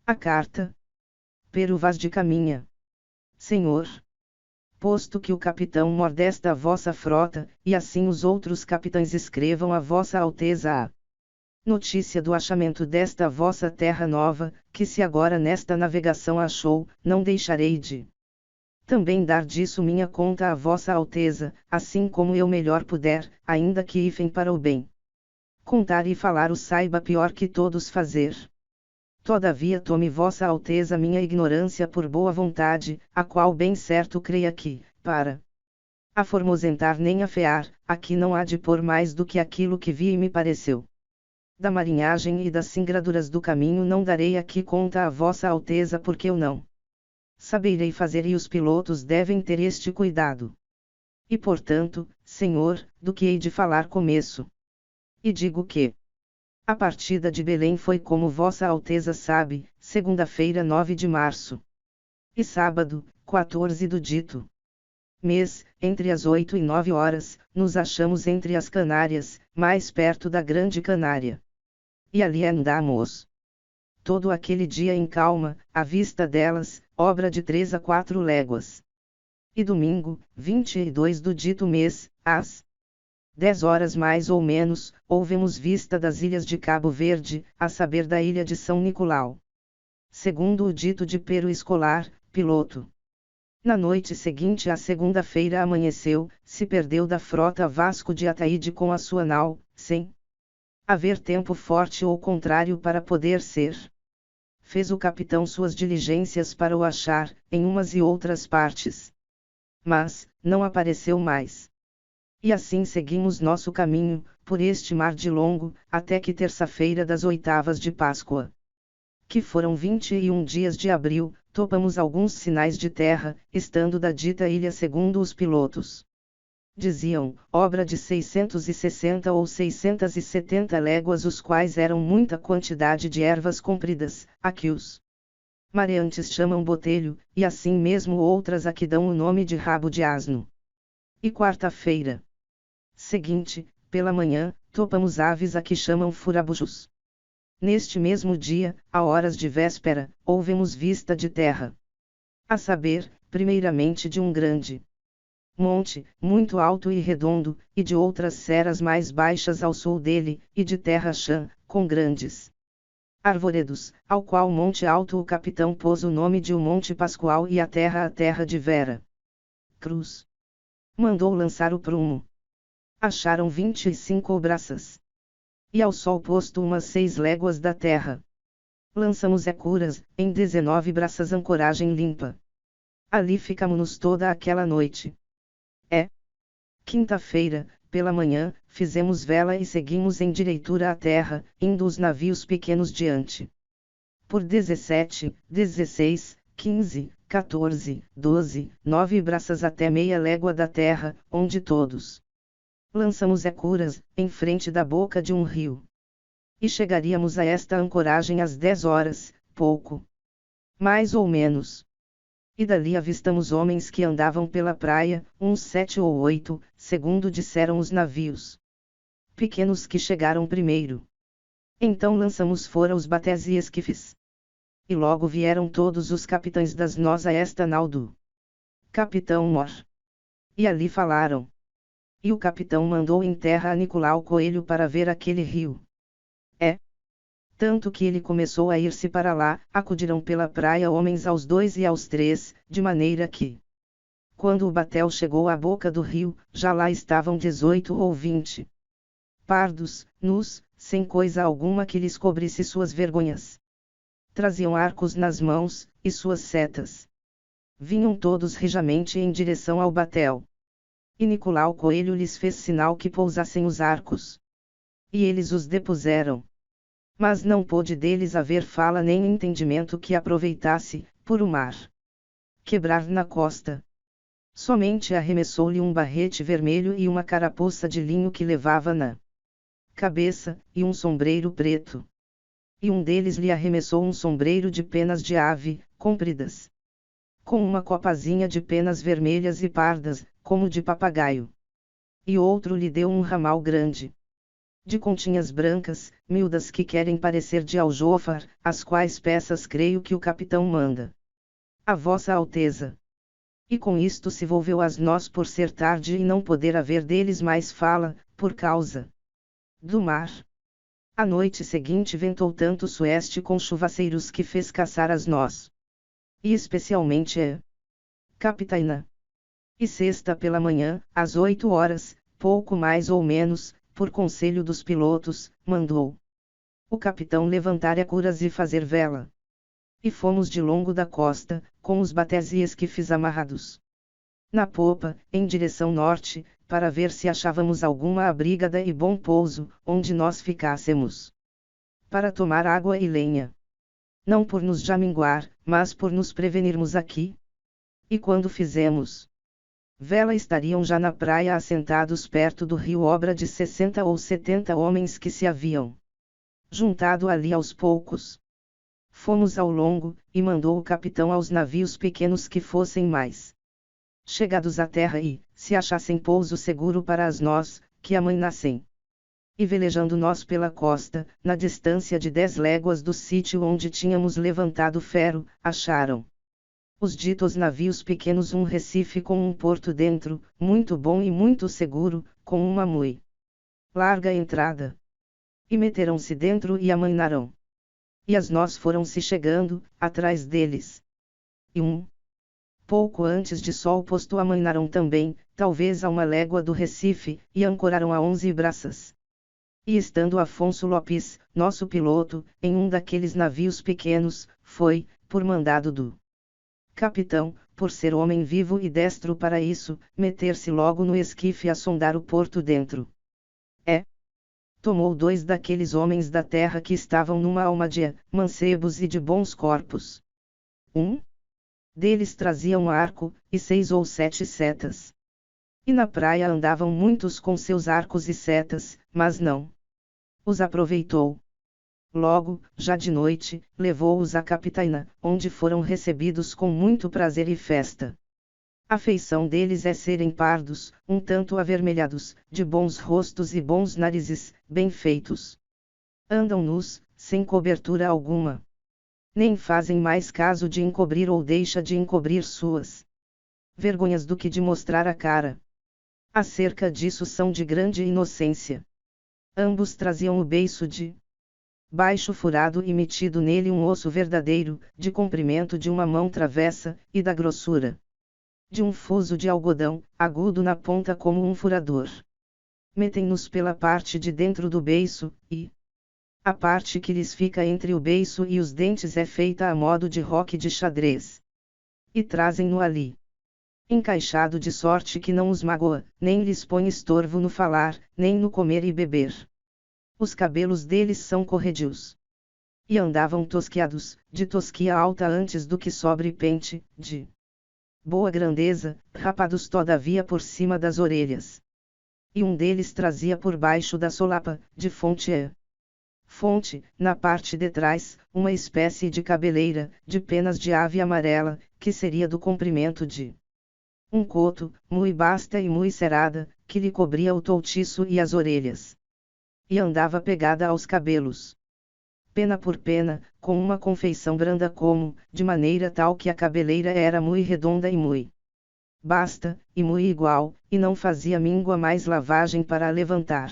A carta. Pero Vaz de Caminha. Senhor. Posto que o capitão mor desta vossa frota, e assim os outros capitães escrevam a vossa alteza a notícia do achamento desta vossa terra nova, que se agora nesta navegação achou, não deixarei de também dar disso minha conta a vossa alteza, assim como eu melhor puder, ainda que ifem para o bem. Contar e falar o saiba pior que todos fazer. Todavia tome vossa alteza minha ignorância por boa vontade, a qual bem certo creia que, para aformosentar nem afear, aqui não há de pôr mais do que aquilo que vi e me pareceu. Da marinhagem e das singraduras do caminho não darei aqui conta a vossa alteza porque eu não saberei fazer e os pilotos devem ter este cuidado. E portanto, Senhor, do que hei de falar começo. E digo que a partida de Belém foi como vossa alteza sabe, segunda-feira 9 de março. E sábado, 14 do dito mês, entre as 8 e 9 horas, nos achamos entre as Canárias, mais perto da Grande Canária. E ali andamos todo aquele dia em calma, à vista delas, obra de 3 a 4 léguas. E domingo, 22 do dito mês, às 10 horas mais ou menos, houvemos vista das ilhas de Cabo Verde, a saber da ilha de São Nicolau. Segundo o dito de Pero Escolar, piloto. Na noite seguinte à segunda-feira amanheceu, se perdeu da frota Vasco de Ataíde com a sua nau, sem haver tempo forte ou contrário para poder ser. Fez o capitão suas diligências para o achar, em umas e outras partes. Mas, não apareceu mais. E assim seguimos nosso caminho, por este mar de longo, até que terça-feira das oitavas de Páscoa. Que foram 21 dias de abril, topamos alguns sinais de terra, estando da dita ilha segundo os pilotos. Diziam, obra de 660 ou 670 léguas, os quais eram muita quantidade de ervas compridas, a que os mareantes chamam botelho, e assim mesmo outras a que dão o nome de rabo de asno. E quarta-feira seguinte, pela manhã, topamos aves a que chamam furabujos. Neste mesmo dia, a horas de véspera, houvemos vista de terra. A saber, primeiramente de um grande monte, muito alto e redondo, e de outras serras mais baixas ao sul dele, e de terra chã, com grandes arvoredos, ao qual monte alto o capitão pôs o nome de o Monte Pascoal e a terra de Vera Cruz. Mandou lançar o prumo. Acharam 25 braças. E ao sol posto umas 6 léguas da terra. Lançamos curas, em 19 braças ancoragem limpa. Ali ficamos toda aquela noite. Quinta-feira, pela manhã, fizemos vela e seguimos em direitura à terra, indo os navios pequenos diante. Por 17, 16, 15, 14, 12, 9 braças até meia légua da terra, onde todos lançamos curas, em frente da boca de um rio. E chegaríamos a esta ancoragem às 10 horas, pouco mais ou menos. E dali avistamos homens que andavam pela praia, uns 7 ou 8, segundo disseram os navios pequenos que chegaram primeiro. Então lançamos fora os batés e esquifes. E logo vieram todos os capitães das nós a esta nau do capitão Mor. E ali falaram. E o capitão mandou em terra a Nicolau Coelho para ver aquele rio. Tanto que ele começou a ir-se para lá, acudiram pela praia homens aos 2 e aos 3, de maneira que, quando o batel chegou à boca do rio, já lá estavam 18 ou 20 pardos, nus, sem coisa alguma que lhes cobrisse suas vergonhas. Traziam arcos nas mãos, e suas setas. Vinham todos rijamente em direção ao batel. E Nicolau Coelho lhes fez sinal que pousassem os arcos. E eles os depuseram. Mas não pôde deles haver fala nem entendimento que aproveitasse, por o mar quebrar na costa. Somente arremessou-lhe um barrete vermelho e uma carapuça de linho que levava na cabeça, e um sombreiro preto. E um deles lhe arremessou um sombreiro de penas de ave, compridas, com uma copazinha de penas vermelhas e pardas, como de papagaio. E outro lhe deu um ramal grande de continhas brancas, miúdas que querem parecer de aljôfar, as quais peças creio que o capitão manda a vossa alteza. E com isto se volveu a nós por ser tarde e não poder haver deles mais fala, por causa do mar. A noite seguinte ventou tanto sueste com chuvaceiros que fez caçar as nós. E especialmente capitaina. E sexta pela manhã, às 8 horas, pouco mais ou menos, por conselho dos pilotos, mandou o capitão levantar acuras e fazer vela. E fomos de longo da costa, com os batés e esquifes amarrados na popa, em direção norte, para ver se achávamos alguma abrigada e bom pouso, onde nós ficássemos para tomar água e lenha. Não por nos jaminguar, mas por nos prevenirmos aqui. E quando fizemos vela, estariam já na praia assentados perto do rio obra de 60 ou 70 homens que se haviam juntado ali aos poucos. Fomos ao longo, e mandou o capitão aos navios pequenos que fossem mais chegados à terra e, se achassem pouso seguro para as nós, que amainassem. E velejando nós pela costa, na distância de 10 léguas do sítio onde tínhamos levantado ferro, acharam os ditos navios pequenos um recife com um porto dentro, muito bom e muito seguro, com uma mui larga entrada. E meteram-se dentro e amainaram. E as nós foram-se chegando, atrás deles. E pouco antes de sol posto amainaram também, talvez a 1 légua do Recife, e ancoraram a 11 braças. E estando Afonso Lopes, nosso piloto, em um daqueles navios pequenos, foi, por mandado do capitão, por ser homem vivo e destro para isso, meter-se logo no esquife a sondar o porto dentro. Tomou 2 daqueles homens da terra que estavam numa almadia, mancebos e de bons corpos. Deles trazia um arco, e 6 ou 7 setas. E na praia andavam muitos com seus arcos e setas, mas não os aproveitou. Logo, já de noite, levou-os à capitaina, onde foram recebidos com muito prazer e festa. A feição deles é serem pardos, um tanto avermelhados, de bons rostos e bons narizes, bem feitos. Andam nus, sem cobertura alguma. Nem fazem mais caso de encobrir ou deixa de encobrir suas vergonhas do que de mostrar a cara. Acerca disso são de grande inocência. Ambos traziam o beiço de baixo furado e metido nele um osso verdadeiro, de comprimento de uma mão travessa, e da grossura de um fuso de algodão, agudo na ponta como um furador. Metem-nos pela parte de dentro do beiço, e a parte que lhes fica entre o beiço e os dentes é feita a modo de roque de xadrez. E trazem-no ali encaixado de sorte que não os magoa, nem lhes põe estorvo no falar, nem no comer e beber. Os cabelos deles são corredios. E andavam tosquiados, de tosquia alta antes do que sobre pente, de boa grandeza, rapados todavia por cima das orelhas. E um deles trazia por baixo da solapa, de fonte, na parte de trás, uma espécie de cabeleira, de penas de ave amarela, que seria do comprimento de um coto, mui basta e mui cerada, que lhe cobria o toutiço e as orelhas. E andava pegada aos cabelos, pena por pena, com uma confeição branda como, de maneira tal que a cabeleira era mui redonda e mui basta, e mui igual, e não fazia míngua mais lavagem para a levantar.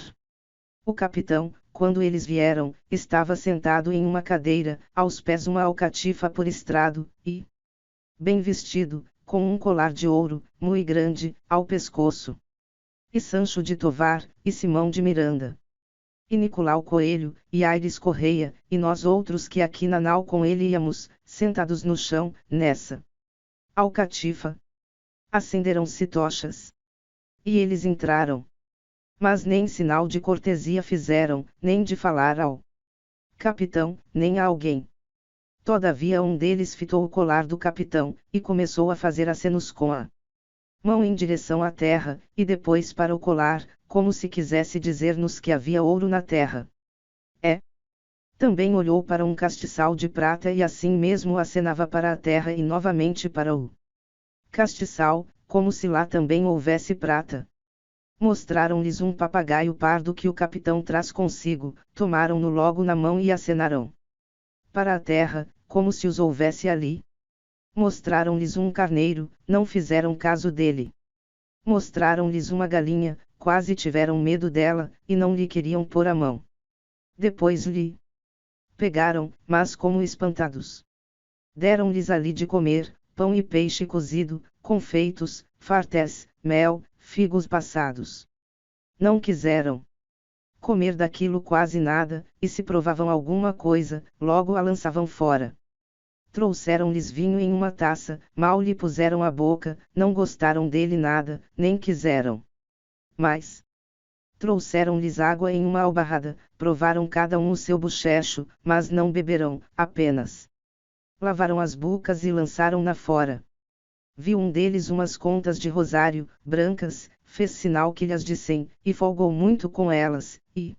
O capitão, quando eles vieram, estava sentado em uma cadeira, aos pés uma alcatifa por estrado, e bem vestido, com um colar de ouro, mui grande, ao pescoço. E Sancho de Tovar, e Simão de Miranda, e Nicolau Coelho, e Aires Correia, e nós outros que aqui na nau com ele íamos, sentados no chão, nessa alcatifa. Acenderam-se tochas. E eles entraram. Mas nem sinal de cortesia fizeram, nem de falar ao capitão, nem a alguém. Todavia um deles fitou o colar do capitão, e começou a fazer acenos com a mão em direção à terra, e depois para o colar, como se quisesse dizer-nos que havia ouro na terra. Também olhou para um castiçal de prata e assim mesmo acenava para a terra e novamente para o castiçal, como se lá também houvesse prata. Mostraram-lhes um papagaio pardo que o capitão traz consigo, tomaram-no logo na mão e acenaram para a terra, como se os houvesse ali. Mostraram-lhes um carneiro, não fizeram caso dele. Mostraram-lhes uma galinha, quase tiveram medo dela, e não lhe queriam pôr a mão. Depois lhe pegaram, mas como espantados. Deram-lhes ali de comer, pão e peixe cozido, confeitos, fartés, mel, figos passados. Não quiseram comer daquilo quase nada, e se provavam alguma coisa, logo a lançavam fora. Trouxeram-lhes vinho em uma taça, mal lhe puseram à boca, não gostaram dele nada, nem quiseram. Mas trouxeram-lhes água em uma albarrada, provaram cada um o seu bochecho, mas não beberão, apenas lavaram as bocas e lançaram-na fora. Viu um deles umas contas de rosário, brancas, fez sinal que lhes dissem, e folgou muito com elas, e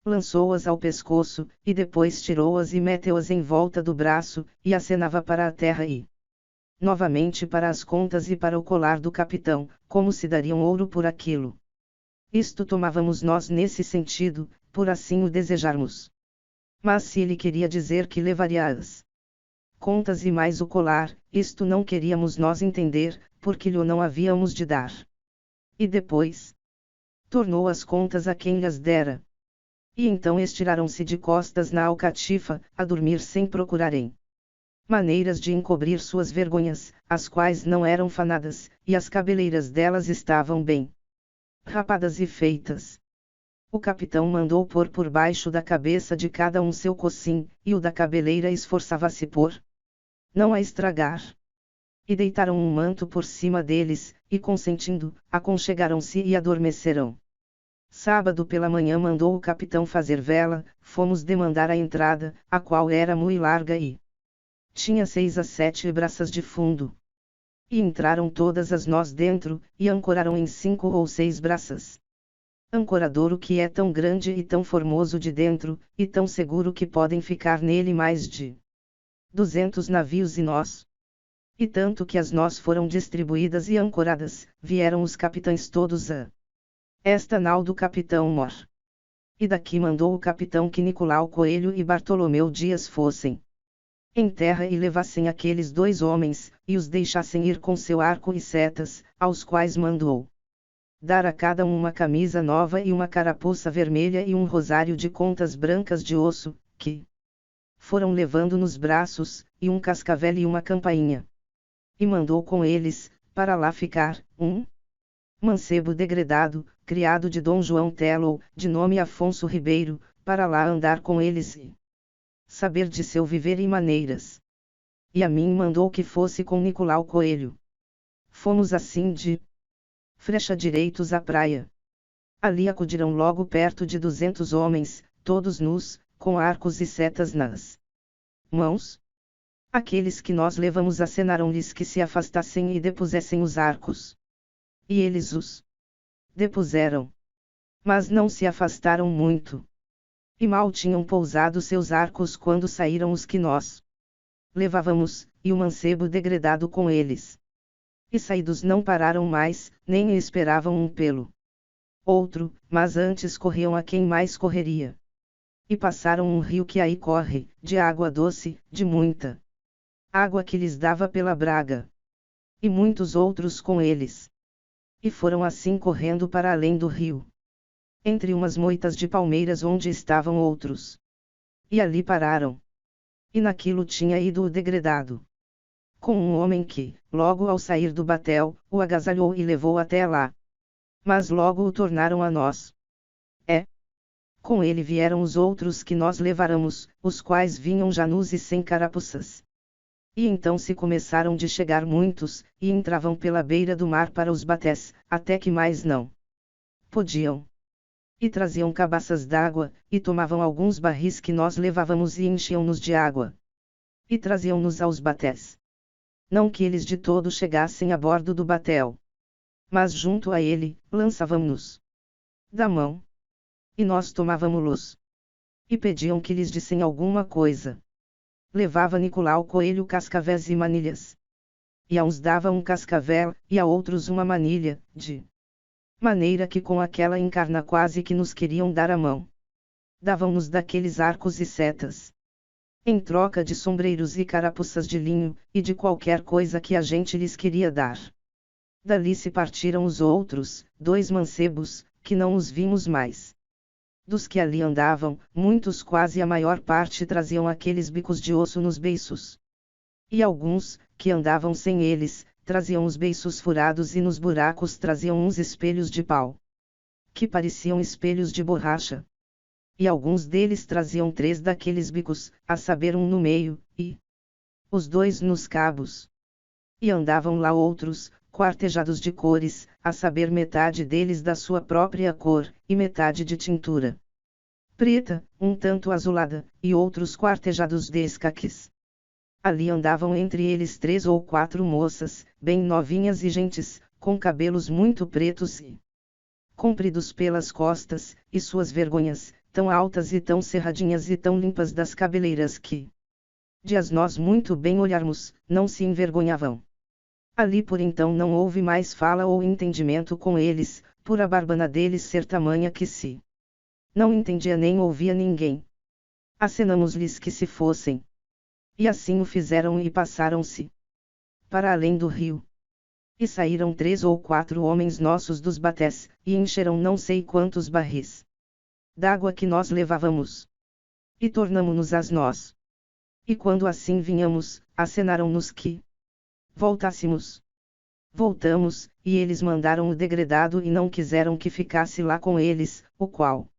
lançou-as ao pescoço, e depois tirou-as e meteu-as em volta do braço, e acenava para a terra e novamente para as contas e para o colar do capitão, como se dariam ouro por aquilo. Isto tomávamos nós nesse sentido, por assim o desejarmos. Mas se ele queria dizer que levaria as contas e mais o colar, isto não queríamos nós entender, porque lhe não havíamos de dar. E depois tornou as contas a quem lhes dera. E então estiraram-se de costas na alcatifa, a dormir sem procurarem maneiras de encobrir suas vergonhas, as quais não eram fanadas, e as cabeleiras delas estavam bem rapadas e feitas. O capitão mandou pôr por baixo da cabeça de cada um seu cocim, e o da cabeleira esforçava-se por não a estragar. E deitaram um manto por cima deles, e consentindo, aconchegaram-se e adormeceram. Sábado pela manhã mandou o capitão fazer vela, fomos demandar a entrada, a qual era muito larga e tinha 6 a 7 braças de fundo. E entraram todas as nós dentro, e ancoraram em 5 ou 6 braças. Ancoradouro que é tão grande e tão formoso de dentro, e tão seguro que podem ficar nele mais de 200 navios e nós. E tanto que as nós foram distribuídas e ancoradas, vieram os capitães todos a esta nau do capitão Mor. E daqui mandou o capitão que Nicolau Coelho e Bartolomeu Dias fossem em terra e levassem aqueles 2 homens, e os deixassem ir com seu arco e setas, aos quais mandou dar a cada um uma camisa nova e uma carapuça vermelha e um rosário de contas brancas de osso, que foram levando nos braços, e um cascavel e uma campainha. E mandou com eles, para lá ficar, um mancebo degredado, criado de Dom João Tello, de nome Afonso Ribeiro, para lá andar com eles e saber de seu viver e maneiras. E a mim mandou que fosse com Nicolau Coelho. Fomos assim de frecha direitos à praia. Ali acudiram logo perto de 200 homens, todos nus, com arcos e setas nas mãos. Aqueles que nós levamos acenaram-lhes que se afastassem e depusessem os arcos. E eles os depuseram. Mas não se afastaram muito. E mal tinham pousado seus arcos quando saíram os que nós levávamos, e o mancebo degredado com eles. E saídos não pararam mais, nem esperavam um pelo outro, mas antes corriam a quem mais correria. E passaram um rio que aí corre, de água doce, de muita água que lhes dava pela braga. E muitos outros com eles. E foram assim correndo para além do rio, entre umas moitas de palmeiras onde estavam outros. E ali pararam. E naquilo tinha ido o degredado com um homem que, logo ao sair do batel, o agasalhou e levou até lá. Mas logo o tornaram a nós. Com ele vieram os outros que nós leváramos, os quais vinham já nus e sem carapuças. E então se começaram de chegar muitos, e entravam pela beira do mar para os batés, até que mais não podiam. E traziam cabaças d'água, e tomavam alguns barris que nós levávamos e enchiam-nos de água. E traziam-nos aos batés. Não que eles de todo chegassem a bordo do batel. Mas junto a ele, lançávamos-nos da mão. E nós tomávamos-los. E pediam que lhes dissem alguma coisa. Levava Nicolau Coelho cascavéis e manilhas. E a uns dava um cascavel, e a outros uma manilha, de maneira que com aquela encarna quase que nos queriam dar a mão. Davam-nos daqueles arcos e setas, em troca de sombreiros e carapuças de linho, e de qualquer coisa que a gente lhes queria dar. Dali se partiram os outros, 2 mancebos, que não os vimos mais. Dos que ali andavam, muitos, quase a maior parte, traziam aqueles bicos de osso nos beiços. E alguns, que andavam sem eles, traziam os beiços furados e nos buracos traziam uns espelhos de pau, que pareciam espelhos de borracha. E alguns deles traziam 3 daqueles bicos, a saber, um no meio, e os 2 nos cabos. E andavam lá outros, quartejados de cores, a saber, metade deles da sua própria cor, e metade de tintura preta, um tanto azulada, e outros quartejados de escaques. Ali andavam entre eles 3 ou 4 moças, bem novinhas e gentes, com cabelos muito pretos e compridos pelas costas, e suas vergonhas, tão altas e tão cerradinhas e tão limpas das cabeleiras que, de as nós muito bem olharmos, não se envergonhavam. Ali por então não houve mais fala ou entendimento com eles, por a barbana deles ser tamanha que se não entendia nem ouvia ninguém. Acenamos-lhes que se fossem. E assim o fizeram e passaram-se para além do rio. E saíram 3 ou 4 homens nossos dos batés, e encheram não sei quantos barris d'água que nós levávamos. E tornamo-nos as nós. E quando assim vinhamos, acenaram-nos que voltássemos. Voltamos, e eles mandaram o degredado e não quiseram que ficasse lá com eles, o qual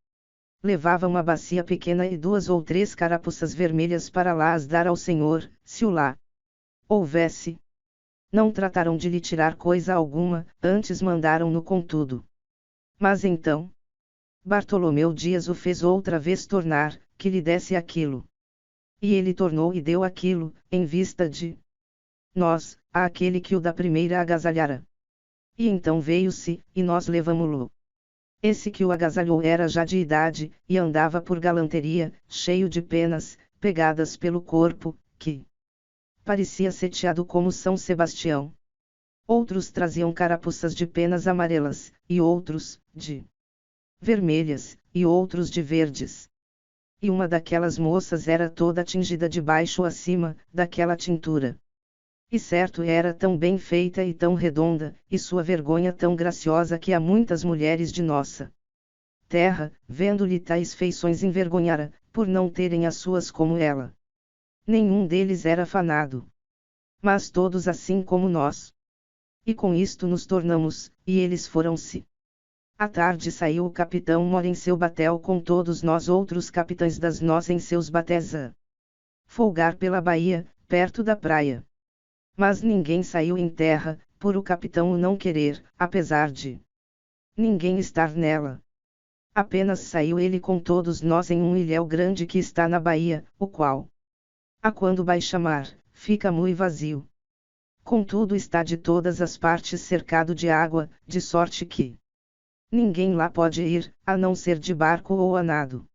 levava uma bacia pequena e 2 ou 3 carapuças vermelhas para lá as dar ao Senhor, se o lá houvesse. Não trataram de lhe tirar coisa alguma, antes mandaram-no com tudo. Mas então Bartolomeu Dias o fez outra vez tornar, que lhe desse aquilo. E ele tornou e deu aquilo, em vista de nós, àquele que o da primeira agasalhara. E então veio-se, e nós levamo-lo. Esse que o agasalhou era já de idade, e andava por galanteria, cheio de penas, pegadas pelo corpo, que parecia seteado como São Sebastião. Outros traziam carapuças de penas amarelas, e outros, de vermelhas, e outros de verdes. E uma daquelas moças era toda tingida de baixo a cima, daquela tintura. E certo era tão bem feita e tão redonda, e sua vergonha tão graciosa que a muitas mulheres de nossa terra, vendo-lhe tais feições, envergonhara, por não terem as suas como ela. Nenhum deles era afanado, mas todos assim como nós. E com isto nos tornamos, e eles foram-se. À tarde saiu o capitão Mor em seu batel com todos nós outros capitães das nós em seus batéis a folgar pela baía, perto da praia. Mas ninguém saiu em terra, por o capitão o não querer, apesar de ninguém estar nela. Apenas saiu ele com todos nós em um ilhéu grande que está na baía, o qual, a quando baixa mar, fica mui vazio. Contudo está de todas as partes cercado de água, de sorte que ninguém lá pode ir, a não ser de barco ou a nado.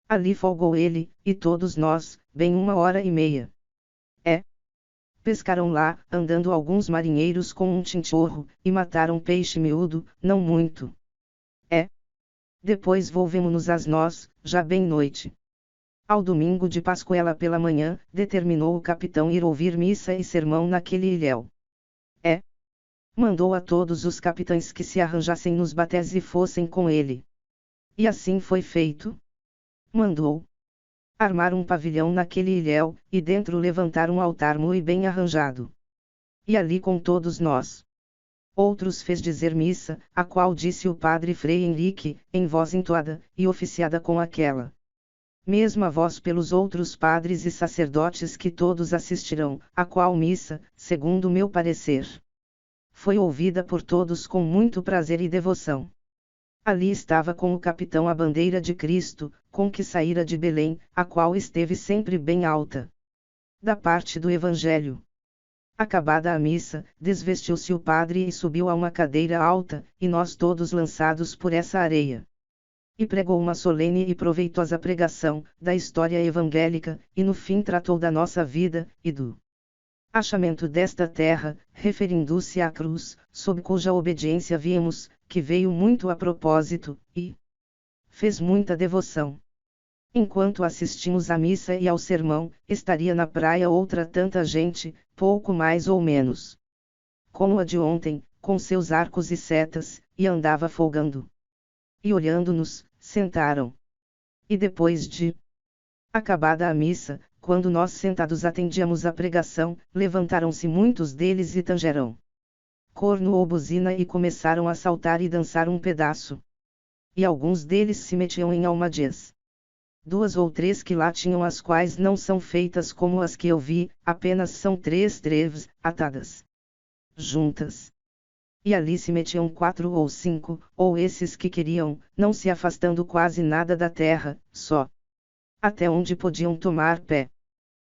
Ali folgou ele, e todos nós, bem 1h30. Pescaram lá, andando alguns marinheiros com um tinchorro, e mataram peixe miúdo, não muito. Depois volvemo-nos as nós, já bem noite. Ao domingo de Pascuela pela manhã, determinou o capitão ir ouvir missa e sermão naquele ilhéu. Mandou a todos os capitães que se arranjassem nos batés e fossem com ele. E assim foi feito. Mandou armar um pavilhão naquele ilhéu, e dentro levantar um altar muito bem arranjado. E ali com todos nós. Outros fez dizer missa, a qual disse o padre Frei Henrique, em voz entoada, e oficiada com aquela mesma voz pelos outros padres e sacerdotes que todos assistirão, a qual missa, segundo meu parecer, foi ouvida por todos com muito prazer e devoção. Ali estava com o capitão a bandeira de Cristo, com que saíra de Belém, a qual esteve sempre bem alta, da parte do Evangelho. Acabada a missa, desvestiu-se o padre e subiu a uma cadeira alta, e nós todos lançados por essa areia. E pregou uma solene e proveitosa pregação, da história evangélica, e no fim tratou da nossa vida, e do achamento desta terra, referindo-se à cruz, sob cuja obediência viemos, que veio muito a propósito, e fez muita devoção. Enquanto assistimos à missa e ao sermão, estaria na praia outra tanta gente, pouco mais ou menos como a de ontem, com seus arcos e setas, e andava folgando. E olhando-nos, sentaram. E depois de acabada a missa, quando nós sentados atendíamos à pregação, levantaram-se muitos deles e tangeram corno ou buzina e começaram a saltar e dançar um pedaço. E alguns deles se metiam em almadias. 2 ou 3 que lá tinham, as quais não são feitas como as que eu vi, apenas são 3 treves, atadas juntas. E ali se metiam 4 ou 5, ou esses que queriam, não se afastando quase nada da terra, só até onde podiam tomar pé.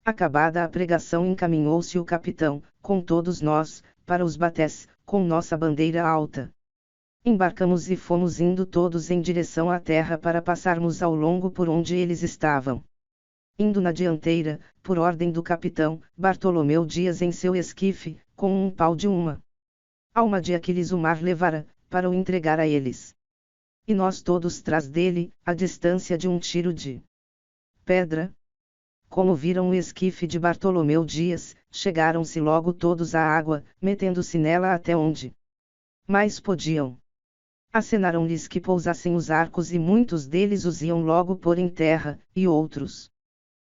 Acabada a pregação, encaminhou-se o capitão, com todos nós, para os batés, com nossa bandeira alta. Embarcamos e fomos indo todos em direção à terra para passarmos ao longo por onde eles estavam. Indo na dianteira, por ordem do capitão, Bartolomeu Dias em seu esquife, com um pau de uma almadia que lhes o mar levara, para o entregar a eles. E nós todos tras dele, à distância de um tiro de pedra. Como viram o esquife de Bartolomeu Dias, chegaram-se logo todos à água, metendo-se nela até onde mais podiam. Acenaram-lhes que pousassem os arcos e muitos deles os iam logo pôr em terra, e outros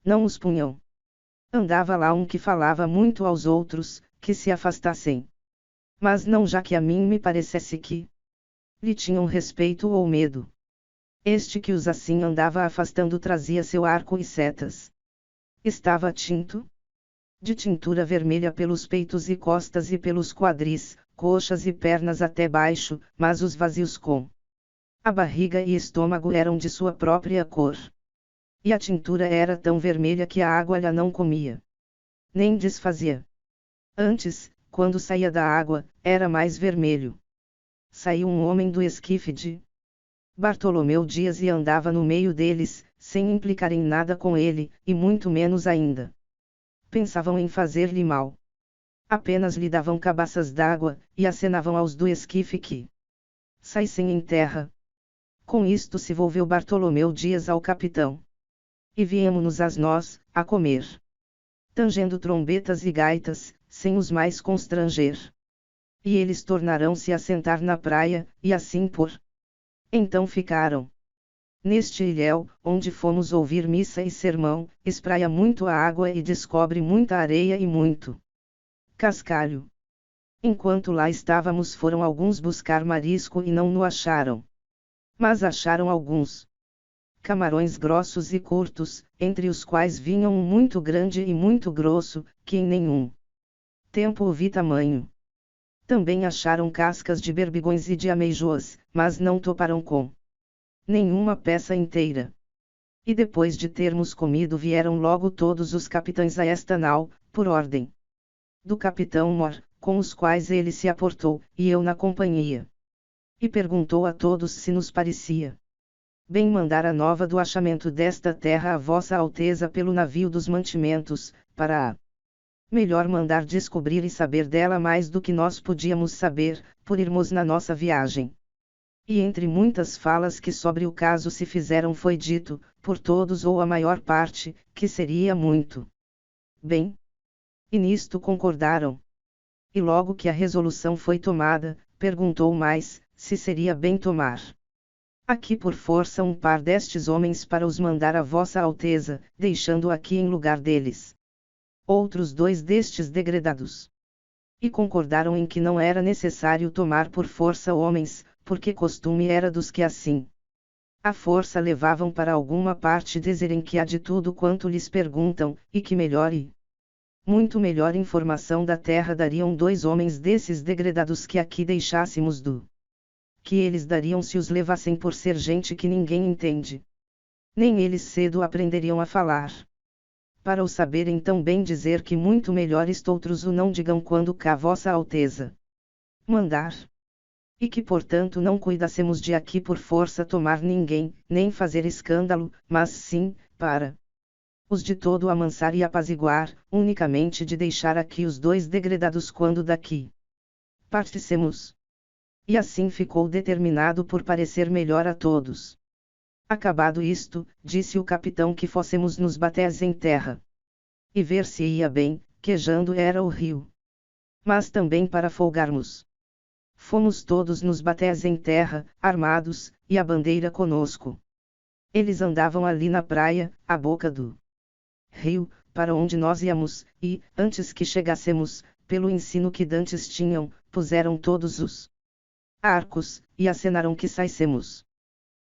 não os punham. Andava lá um que falava muito aos outros, que se afastassem. Mas não já que a mim me parecesse que lhe tinham respeito ou medo. Este que os assim andava afastando trazia seu arco e setas. Estava tinto de tintura vermelha pelos peitos e costas e pelos quadris, coxas e pernas até baixo, mas os vazios com a barriga e estômago eram de sua própria cor. E a tintura era tão vermelha que a água lhe não comia, nem desfazia. Antes, quando saía da água, era mais vermelho. Saiu um homem do esquife de Bartolomeu Dias e andava no meio deles, sem implicar em nada com ele, e muito menos ainda pensavam em fazer-lhe mal. Apenas lhe davam cabaças d'água, e acenavam aos do esquife que saíssem em terra. Com isto se volveu Bartolomeu Dias ao capitão. E viemo-nos as nós, a comer, tangendo trombetas e gaitas, sem os mais constranger. E eles tornarão-se a sentar na praia, e assim por então ficaram. Neste ilhéu, onde fomos ouvir missa e sermão, espraia muito a água e descobre muita areia e muito cascalho. Enquanto lá estávamos, foram alguns buscar marisco e não no acharam. Mas acharam alguns camarões grossos e curtos, entre os quais vinham um muito grande e muito grosso, que em nenhum tempo o vi tamanho. Também acharam cascas de berbigões e de ameijoas, mas não toparam com nenhuma peça inteira. E depois de termos comido, vieram logo todos os capitães a esta nau, por ordem do capitão Mor, com os quais ele se aportou, e eu na companhia. E perguntou a todos se nos parecia bem mandar a nova do achamento desta terra a Vossa Alteza pelo navio dos mantimentos, para a melhor mandar descobrir e saber dela mais do que nós podíamos saber, por irmos na nossa viagem. E entre muitas falas que sobre o caso se fizeram, foi dito, por todos ou a maior parte, que seria muito bem. E nisto concordaram. E logo que a resolução foi tomada, perguntou mais, se seria bem tomar aqui por força um par destes homens para os mandar a Vossa Alteza, deixando aqui em lugar deles outros 2 destes degredados. E concordaram em que não era necessário tomar por força homens, porque costume era dos que assim à força levavam para alguma parte dizerem que há de tudo quanto lhes perguntam, e que melhor e muito melhor informação da terra dariam 2 homens desses degredados que aqui deixássemos do que eles dariam se os levassem por ser gente que ninguém entende. Nem eles cedo aprenderiam a falar. Para o saberem tão bem dizer que muito melhor outros o não digam quando cá Vossa Alteza mandar. E que portanto não cuidássemos de aqui por força tomar ninguém, nem fazer escândalo, mas sim, para os de todo amansar e apaziguar, unicamente de deixar aqui os 2 degredados quando daqui partissemos. E assim ficou determinado por parecer melhor a todos. Acabado isto, disse o capitão que fôssemos nos batés em terra. E ver se ia bem, quejando era o rio. Mas também para folgarmos. Fomos todos nos batés em terra, armados, e a bandeira conosco. Eles andavam ali na praia, à boca do rio, para onde nós íamos, e, antes que chegássemos, pelo ensino que dantes tinham, puseram todos os arcos, e acenaram que saíssemos.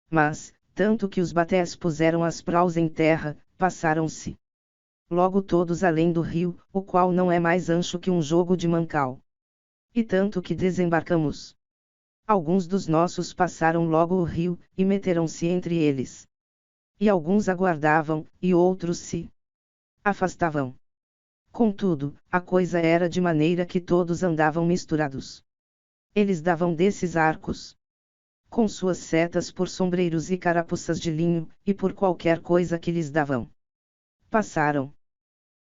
Mas, tanto que os batés puseram as praus em terra, passaram-se logo todos além do rio, o qual não é mais ancho que um jogo de mancal. E tanto que desembarcamos. Alguns dos nossos passaram logo o rio, e meteram-se entre eles. E alguns aguardavam, e outros se afastavam. Contudo, a coisa era de maneira que todos andavam misturados. Eles davam desses arcos, com suas setas por sombreiros e carapuças de linho, e por qualquer coisa que lhes davam. Passaram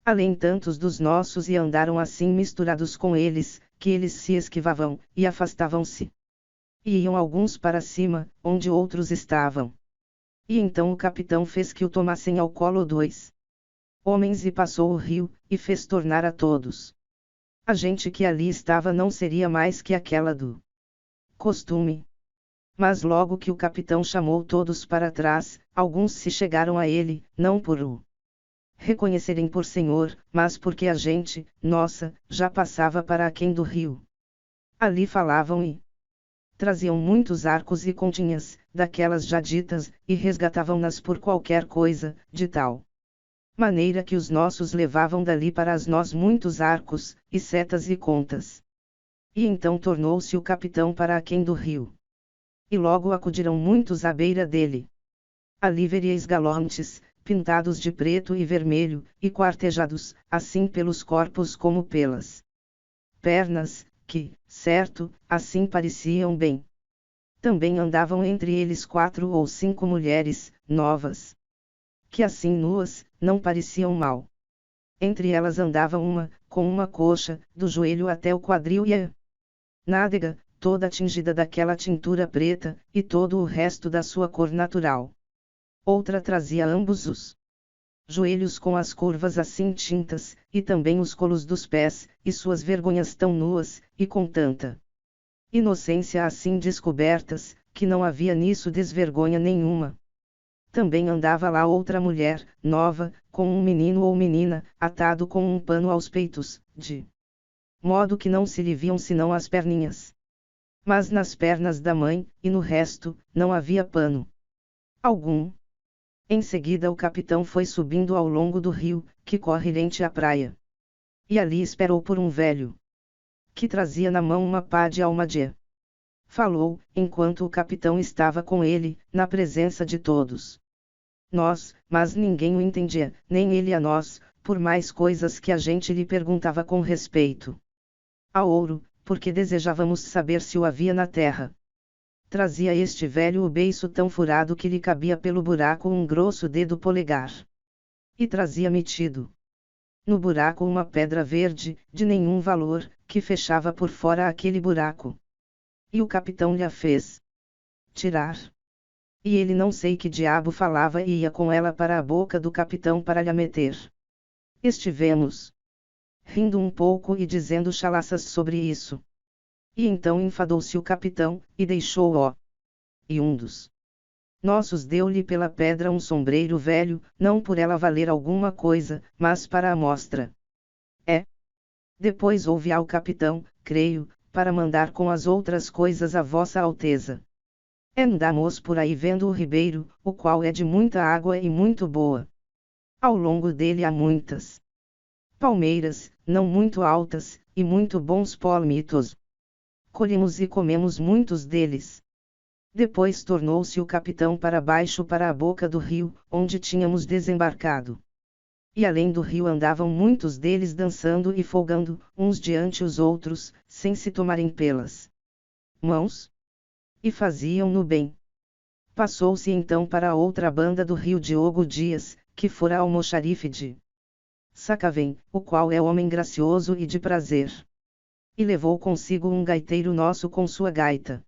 além tantos dos nossos e andaram assim misturados com eles, que eles se esquivavam, e afastavam-se. E iam alguns para cima, onde outros estavam. E então o capitão fez que o tomassem ao colo 2 homens e passou o rio, e fez tornar a todos. A gente que ali estava não seria mais que aquela do costume. Mas logo que o capitão chamou todos para trás, alguns se chegaram a ele, não por o reconhecerem por senhor, mas porque a gente, nossa, já passava para aquém do rio. Ali falavam e traziam muitos arcos e continhas, daquelas já ditas, e resgatavam-nas por qualquer coisa, de tal maneira que os nossos levavam dali para as nós muitos arcos, e setas e contas. E então tornou-se o capitão para aquém do rio. E logo acudiram muitos à beira dele. Ali veríeis galontes, pintados de preto e vermelho, e quartejados, assim pelos corpos como pelas pernas, que, certo, assim pareciam bem. Também andavam entre eles 4 ou 5 mulheres, novas, que assim nuas, não pareciam mal. Entre elas andava uma, com uma coxa, do joelho até o quadril e a nádega, toda tingida daquela tintura preta, e todo o resto da sua cor natural. Outra trazia ambos os joelhos com as curvas assim tintas, e também os colos dos pés, e suas vergonhas tão nuas, e com tanta inocência assim descobertas, que não havia nisso desvergonha nenhuma. Também andava lá outra mulher, nova, com um menino ou menina, atado com um pano aos peitos, de modo que não se lhe viam senão as perninhas. Mas nas pernas da mãe, e no resto, não havia pano algum. Em seguida o capitão foi subindo ao longo do rio, que corre rente à praia. E ali esperou por um velho, que trazia na mão uma pá de almadia. Falou, enquanto o capitão estava com ele, na presença de todos. Mas ninguém o entendia, nem ele a nós, por mais coisas que a gente lhe perguntava com respeito a ouro, porque desejávamos saber se o havia na terra. Trazia este velho o beiço tão furado que lhe cabia pelo buraco um grosso dedo polegar. E trazia metido no buraco uma pedra verde, de nenhum valor, que fechava por fora aquele buraco. E o capitão lhe a fez tirar. E ele não sei que diabo falava e ia com ela para a boca do capitão para lhe meter. Estivemos rindo um pouco e dizendo chalaças sobre isso. E então enfadou-se o capitão, e deixou-o. E um dos nossos deu-lhe pela pedra um sombreiro velho, não por ela valer alguma coisa, mas para a mostra. Depois houve ao capitão, creio, para mandar com as outras coisas a vossa alteza. Andamos por aí vendo o ribeiro, o qual é de muita água e muito boa. Ao longo dele há muitas palmeiras, não muito altas, e muito bons palmitos. Colhemos e comemos muitos deles. Depois tornou-se o capitão para baixo para a boca do rio, onde tínhamos desembarcado. E além do rio andavam muitos deles dançando e folgando, uns diante os outros, sem se tomarem pelas mãos. E faziam-no bem. Passou-se então para a outra banda do rio Diogo Dias, que fora almoxarife de Sacavém, o qual é homem gracioso e de prazer. E levou consigo um gaiteiro nosso com sua gaita.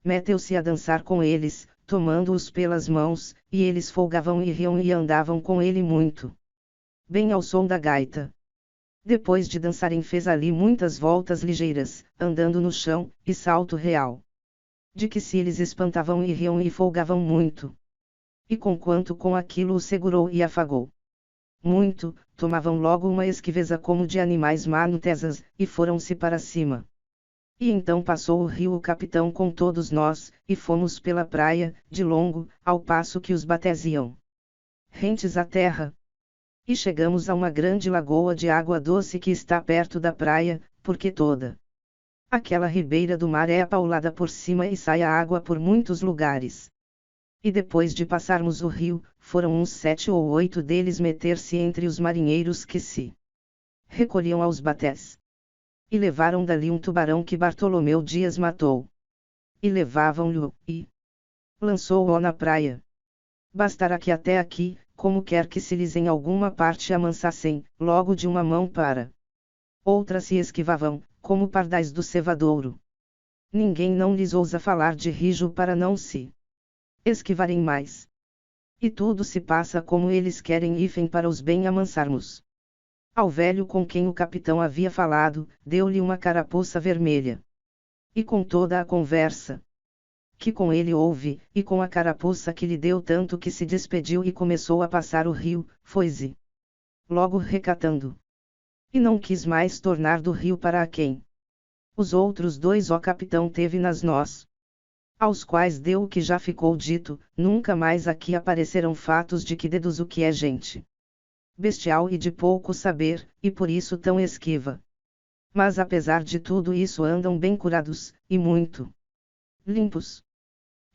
Meteu-se a dançar com eles, tomando-os pelas mãos, e eles folgavam e riam e andavam com ele muito bem ao som da gaita. Depois de dançarem fez ali muitas voltas ligeiras, andando no chão, e salto real. De que se eles espantavam e riam e folgavam muito. E conquanto com aquilo o segurou e afagou muito, tomavam logo uma esquiveza como de animais manutesas, e foram-se para cima. E então passou o rio o capitão com todos nós, e fomos pela praia, de longo, ao passo que os batés iam rentes à terra. E chegamos a uma grande lagoa de água doce que está perto da praia, porque toda aquela ribeira do mar é apaulada por cima e sai a água por muitos lugares. E depois de passarmos o rio, foram uns 7 ou 8 deles meter-se entre os marinheiros que se recolhiam aos batés. E levaram dali um tubarão que Bartolomeu Dias matou. E levavam-lhe, e lançou-o na praia. Bastará que até aqui, como quer que se lhes em alguma parte amansassem, logo de uma mão para outra se esquivavam, como pardais do cevadouro. Ninguém não lhes ousa falar de rijo para não se esquivarem mais. E tudo se passa como eles querem e fem para os bem amansarmos. Ao velho com quem o capitão havia falado, deu-lhe uma carapuça vermelha. E com toda a conversa que com ele houve, e com a carapuça que lhe deu tanto que se despediu e começou a passar o rio, foi-se logo recatando. E não quis mais tornar do rio para aquém. Os outros 2 o capitão teve nas nós. Aos quais deu o que já ficou dito, nunca mais aqui aparecerão fatos de que deduzo que é gente bestial e de pouco saber, e por isso tão esquiva. Mas apesar de tudo isso andam bem curados, e muito limpos.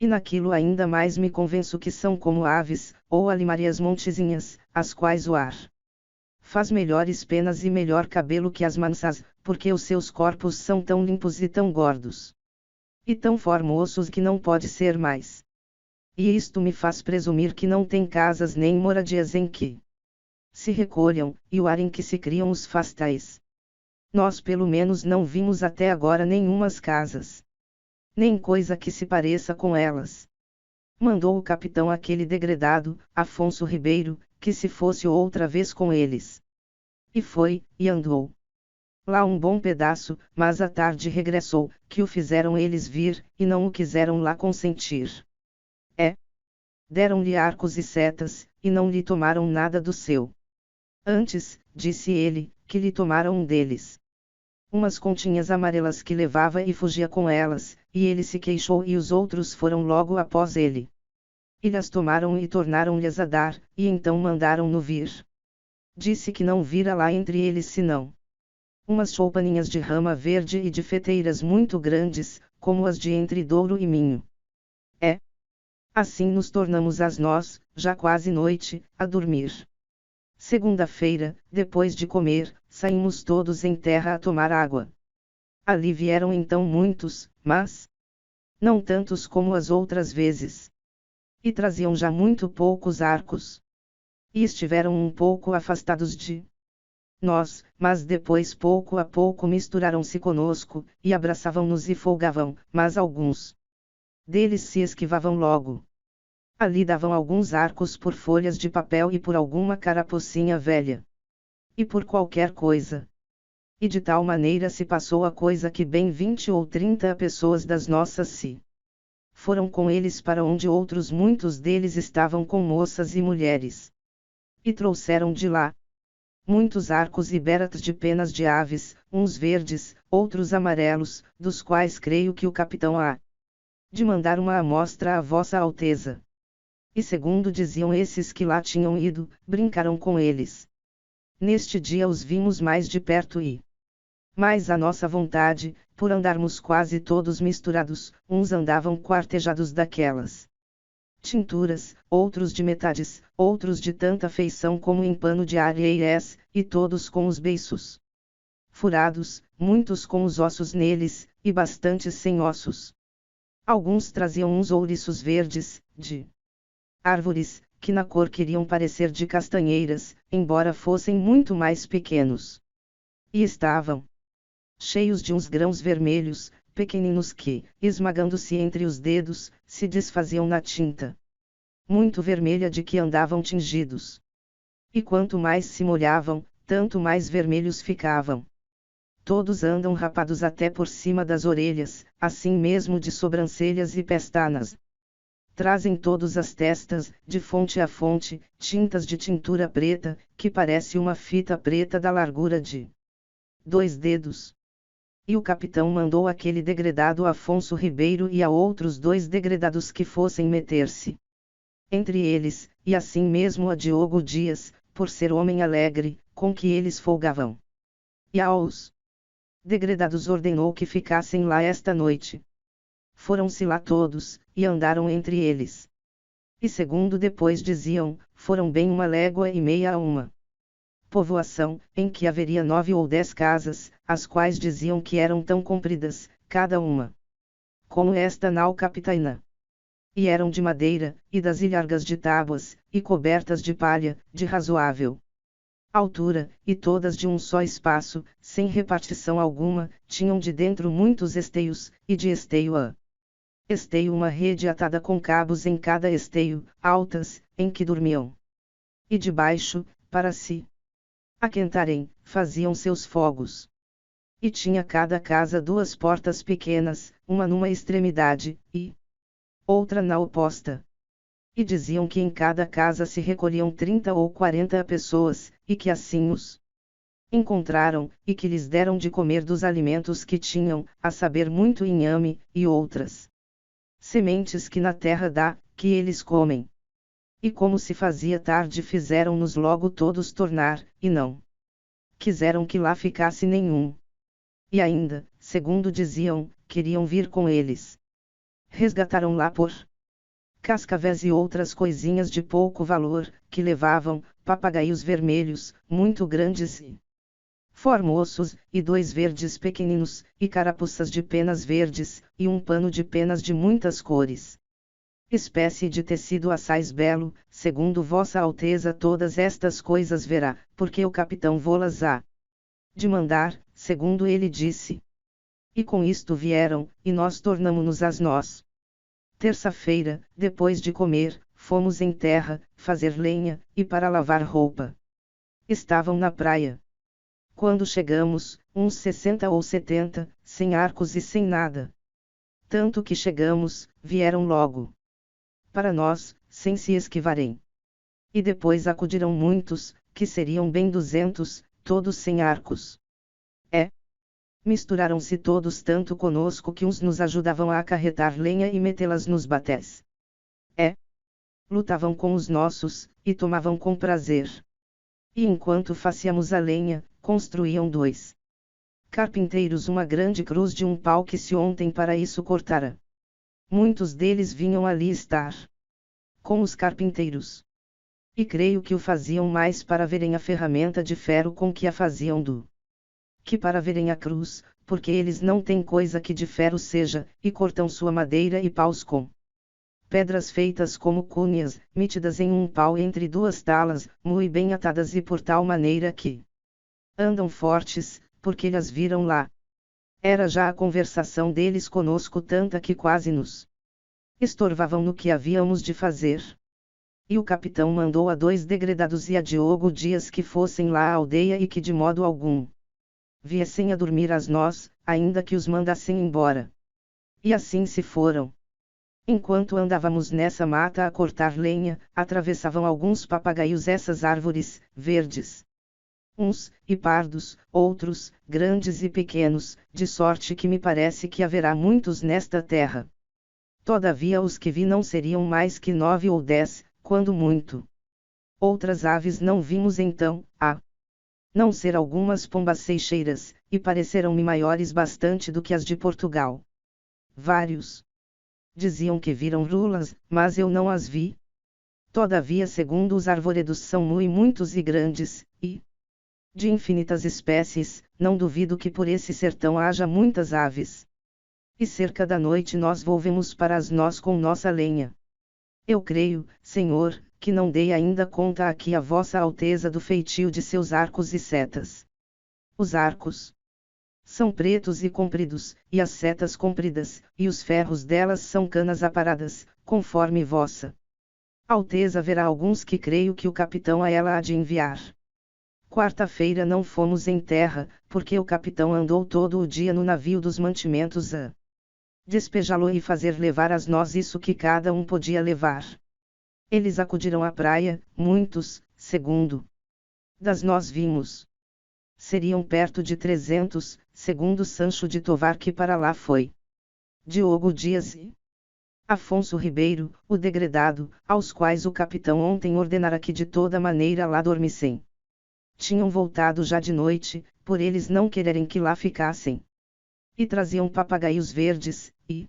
E naquilo ainda mais me convenço que são como aves, ou alimarias montezinhas, as quais o ar faz melhores penas e melhor cabelo que as mansas, porque os seus corpos são tão limpos e tão gordos e tão formosos que não pode ser mais. E isto me faz presumir que não tem casas nem moradias em que se recolham, e o ar em que se criam os faz tais. Nós pelo menos não vimos até agora nenhumas casas, nem coisa que se pareça com elas. Mandou o capitão aquele degredado, Afonso Ribeiro, que se fosse outra vez com eles. E foi, e andou lá um bom pedaço, mas à tarde regressou, que o fizeram eles vir, e não o quiseram lá consentir. Deram-lhe arcos e setas, e não lhe tomaram nada do seu. Antes, disse ele, que lhe tomaram um deles umas continhas amarelas que levava e fugia com elas, e ele se queixou e os outros foram logo após ele. E lhas tomaram e tornaram-lhes a dar, e então mandaram-no vir. Disse que não vira lá entre eles senão umas choupaninhas de rama verde e de feteiras muito grandes, como as de entre Douro e Minho. Assim nos tornamos nós, já quase noite, a dormir. Segunda-feira, depois de comer, saímos todos em terra a tomar água. Ali vieram então muitos, mas não tantos como as outras vezes. E traziam já muito poucos arcos. E estiveram um pouco afastados de nós, mas depois pouco a pouco misturaram-se conosco, e abraçavam-nos e folgavam, mas alguns deles se esquivavam logo. Ali davam alguns arcos por folhas de papel e por alguma carapucinha velha. E por qualquer coisa. E de tal maneira se passou a coisa que bem 20 ou 30 pessoas das nossas se foram com eles para onde outros muitos deles estavam com moças e mulheres. E trouxeram de lá muitos arcos e beratas de penas de aves, uns verdes, outros amarelos, dos quais creio que o capitão há de mandar uma amostra à vossa alteza. E segundo diziam esses que lá tinham ido, brincaram com eles. Neste dia os vimos mais de perto e mais à nossa vontade, por andarmos quase todos misturados, uns andavam quartejados daquelas tinturas, outros de metades, outros de tanta feição como em pano de areias, e todos com os beiços furados, muitos com os ossos neles, e bastantes sem ossos. Alguns traziam uns ouriços verdes, de árvores, que na cor queriam parecer de castanheiras, embora fossem muito mais pequenos. E estavam cheios de uns grãos vermelhos, pequeninos que, esmagando-se entre os dedos, se desfaziam na tinta muito vermelha de que andavam tingidos. E quanto mais se molhavam, tanto mais vermelhos ficavam. Todos andam rapados até por cima das orelhas, assim mesmo de sobrancelhas e pestanas. Trazem todos as testas, de fonte a fonte, tintas de tintura preta, que parece uma fita preta da largura de 2 dedos. E o capitão mandou aquele degredado Afonso Ribeiro e a outros 2 degredados que fossem meter-se entre eles, e assim mesmo a Diogo Dias, por ser homem alegre, com que eles folgavam. E aos degredados ordenou que ficassem lá esta noite. Foram-se lá todos, e andaram entre eles. E segundo depois diziam, foram bem 1,5 léguas a uma povoação, em que haveria 9 ou 10 casas, as quais diziam que eram tão compridas, cada uma como esta nau capitaina. E eram de madeira, e das ilhargas de tábuas, e cobertas de palha, de razoável altura, e todas de um só espaço, sem repartição alguma, tinham de dentro muitos esteios, e de esteio a esteio uma rede atada com cabos em cada esteio, altas, em que dormiam. E debaixo, para se aquentarem, faziam seus fogos. E tinha cada casa 2 portas pequenas, uma numa extremidade, e outra na oposta. E diziam que em cada casa se recolhiam 30 ou 40 pessoas, e que assim os encontraram, e que lhes deram de comer dos alimentos que tinham, a saber muito inhame, e outras sementes que na terra dá, que eles comem. E como se fazia tarde fizeram-nos logo todos tornar, e não quiseram que lá ficasse nenhum. E ainda, segundo diziam, queriam vir com eles. Resgataram lá por cascavéis e outras coisinhas de pouco valor, que levavam, papagaios vermelhos, muito grandes e formosos, e 2 verdes pequeninos, e carapuças de penas verdes, e um pano de penas de muitas cores. Espécie de tecido assaz belo, segundo Vossa Alteza todas estas coisas verá, porque o capitão vô-las há de mandar, segundo ele disse. E com isto vieram, e nós tornamo-nos às nós. Terça-feira, depois de comer, fomos em terra, fazer lenha, e para lavar roupa. Estavam na praia. Quando chegamos, uns 60 ou 70, sem arcos e sem nada. Tanto que chegamos, vieram logo para nós, sem se esquivarem. E depois acudiram muitos, que seriam bem 200, todos sem arcos. Misturaram-se todos tanto conosco que uns nos ajudavam a acarretar lenha e metê-las nos batés. Lutavam com os nossos, e tomavam com prazer. E enquanto faciamos a lenha, construíam 2 carpinteiros uma grande cruz de um pau que se ontem para isso cortara. Muitos deles vinham ali estar com os carpinteiros. E creio que o faziam mais para verem a ferramenta de ferro com que a faziam que para verem a cruz, porque eles não têm coisa que de ferro seja, e cortam sua madeira e paus com pedras feitas como cunhas, metidas em um pau entre 2 talas, muito bem atadas e por tal maneira que andam fortes, porque lhes viram lá. Era já a conversação deles conosco tanta que quase nos estorvavam no que havíamos de fazer. E o capitão mandou a 2 degredados e a Diogo Dias que fossem lá à aldeia e que de modo algum viessem a dormir às nós, ainda que os mandassem embora. E assim se foram. Enquanto andávamos nessa mata a cortar lenha, atravessavam alguns papagaios essas árvores, verdes. Uns, e pardos, outros, grandes e pequenos, de sorte que me parece que haverá muitos nesta terra. Todavia os que vi não seriam mais que 9 ou 10, quando muito. Outras aves não vimos então, não ser algumas pombas seixeiras, e pareceram-me maiores bastante do que as de Portugal. Vários diziam que viram rulas, mas eu não as vi. Todavia segundo os arvoredos são muitos e grandes, e de infinitas espécies, não duvido que por esse sertão haja muitas aves. E cerca da noite nós volvemos para as nós com nossa lenha. Eu creio, Senhor, que não dei ainda conta aqui a Vossa Alteza do feitio de seus arcos e setas. Os arcos São pretos e compridos, e as setas compridas, e os ferros delas são canas aparadas, conforme vossa Alteza haverá alguns que creio que o capitão a ela há de enviar. Quarta-feira não fomos em terra, porque o capitão andou todo o dia no navio dos mantimentos a despejá-lo e fazer levar as nós isso que cada um podia levar. Eles acudiram à praia, muitos, segundo das nós vimos. Seriam perto de 300, segundo Sancho de Tovar que para lá foi. Diogo Dias e Afonso Ribeiro, o degredado, aos quais o capitão ontem ordenara que de toda maneira lá dormissem. Tinham voltado já de noite, por eles não quererem que lá ficassem. E traziam papagaios verdes, e